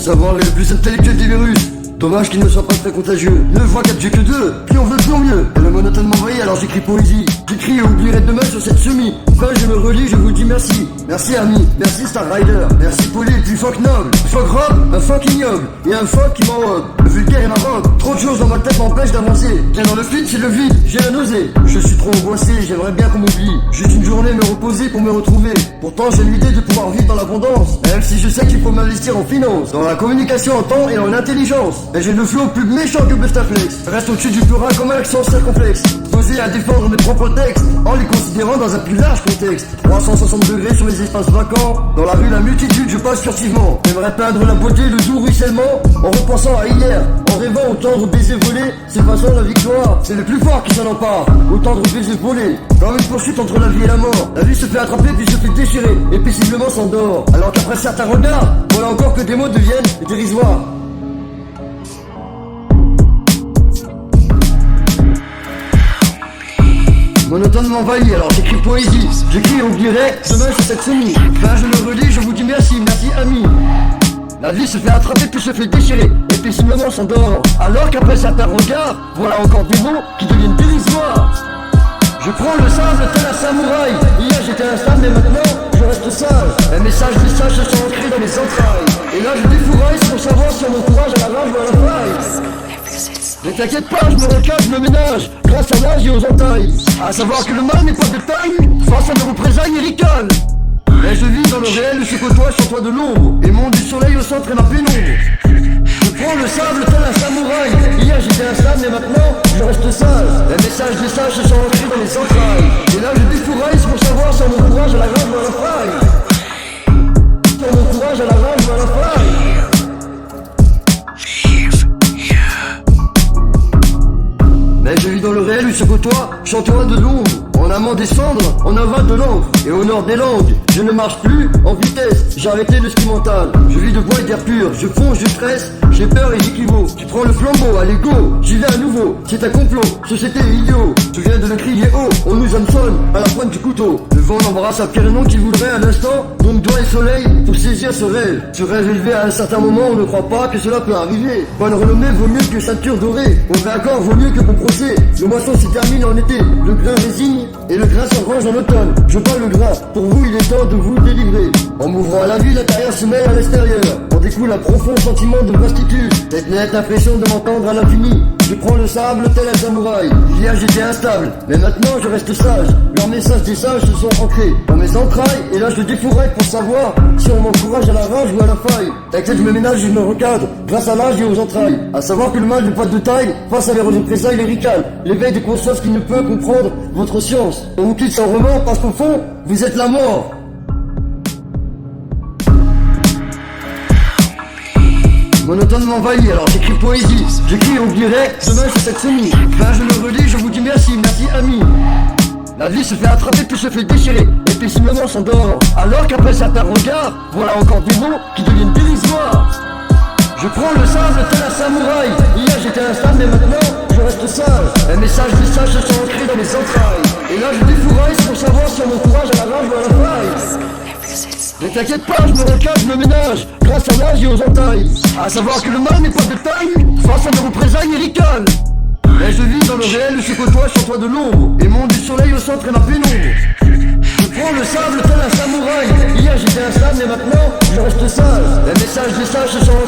savoir est le plus intellectuel des virus. Dommage qu'il ne soit pas très contagieux. Ne vois qu'à Dieu que deux, plus on veut plus on mieux. Et le monotone m'envahit alors j'écris poésie. J'écris et oublierai demain sur cette semis. Enfin je me relis, je vous dis merci. Merci ami, merci Star Rider. Merci poli, du phoque noble. Phoque robe, un phoque ignoble. Et un phoque qui m'enrobe. Le vulgaire et ma robe. Trop de choses dans ma tête m'empêchent d'avancer. Bien dans le vide, c'est le vide, j'ai la nausée. Je suis trop angoissé, j'aimerais bien qu'on m'oublie. Juste une journée me reposer pour me retrouver. Pourtant j'ai l'idée de pouvoir vivre dans l'abondance. Même si je sais qu'il faut m'investir en finance. Dans la communication en temps et en intelligence. Et j'ai le flow plus méchant que Bustaflex. Reste au-dessus du plural comme un accent circonflexe. Posé à défendre mes propres textes, en les considérant dans un plus large contexte. 360 degrés sur les espaces vacants. Dans la rue la multitude je passe furtivement. J'aimerais peindre la beauté, le doux ruissellement. En repensant à hier, en rêvant au tendre baiser volé. C'est façon la victoire, c'est le plus fort qui s'en empare. Au tendre baiser volé, comme une poursuite entre la vie et la mort. La vie se fait attraper puis se fait déchirer, et paisiblement s'endort. Alors qu'après certains regards, voilà encore que des mots deviennent dérisoires. Monotone m'envahit, alors j'écris poésie. J'écris et oublierai demain sur cette semis. Enfin je me relis, je vous dis merci, merci ami. La vie se fait attraper puis se fait déchirer, et paisiblement s'endort. Alors qu'après certains regards, voilà encore des mots qui deviennent dérisoires. Je prends le sable tel un samouraï. Hier j'étais instable mais maintenant je reste sage. Un message des sages se sont ancrés dans mes entrailles. Et là je défouraille pour savoir si mon courage à la rage ou à la faille. Ne t'inquiète pas, je me recale, je me ménage, grâce à l'âge et aux entailles. À savoir que le mal n'est pas de taille, face à mes représailles et ricanes. Mais je vis dans le réel, je côtoie sur toi de l'ombre, et monte du soleil au centre et ma pénombre. Je prends le sable tel un samouraï. Hier j'étais instable mais maintenant je reste sage. Les messages des sages se sont ancrés dans les entrailles. Et là je défouraille pour savoir si mon courage à la rage ou à la faille. Sur mon courage à la rage ou à la faille. Mais je vis dans le réel où se côtoie, chantois de l'ombre. En amont des cendres, en aval de l'encre. Et au nord des langues, je ne marche plus en vitesse. J'ai arrêté le ski mental. Je vis de bois et d'air pur, je fonce, je stresse. J'ai peur et j'équivaut. Tu prends le flambeau, allez go, j'y vais à nouveau. C'est un complot, société idiot. Tu viens de le crier haut, on nous hameçonne à la pointe du couteau. Le vent l'embrasse à pierre non qu'il voudrait à l'instant. Donc doigt et soleil pour saisir ce rêve. Ce rêve élevé à un certain moment, on ne croit pas que cela peut arriver. Bonne renommée vaut mieux que ceinture dorée. On fait accord vaut mieux que bon procès. Le moisson s'y termine en été, le grain résigne et le grain s'engrange en automne. Je bats le grain, pour vous il est temps de vous délivrer. En m'ouvrant à la vie, l'intérieur se mêle à l'extérieur. En découle un profond sentiment de vastitude. Cette nette impression de m'entendre à l'infini. Je prends le sable tel un samouraï. Hier j'étais instable, mais maintenant je reste sage. Leurs messages des sages se sont ancrés dans mes entrailles. Et là je défouraille pour savoir si on m'encourage à la rage ou à la faille. T'inquiète, je me ménage, je me recadre, grâce à l'âge et aux entrailles. À savoir que le mal n'est pas de taille, face à les représailles, les ricales. L'éveil de conscience qui ne peut comprendre votre science. On vous quitte sans remords parce qu'au fond, vous êtes la mort. Monotone m'envahit, alors j'écris poésie. J'écris et oublierai demain sur cette semis. Enfin je me relis, je vous dis merci, merci ami. La vie se fait attraper puis se fait déchirer, et paisiblement s'endort. Alors qu'après certains regards, voilà encore des mots qui deviennent dérisoires. Je prends le sable tel un samouraï. Hier j'étais instable mais maintenant je reste sage. Un message des sages se sont ancrés dans mes entrailles. Et là je défouraille pour savoir si mon courage à la rage ou à la faille. Ne t'inquiète pas, je me recale, je me ménage, grâce à l'âge et aux entailles. À savoir que le mal n'est pas de taille, face à mes représailles et ricanes. Mais je vis dans le réel où se côtoie sur toi de l'ombre, et monte du soleil au centre et ma pénombre. Je prends le sable tel un samouraï. Hier j'étais instable mais maintenant je reste sage. Les messages des sages se sont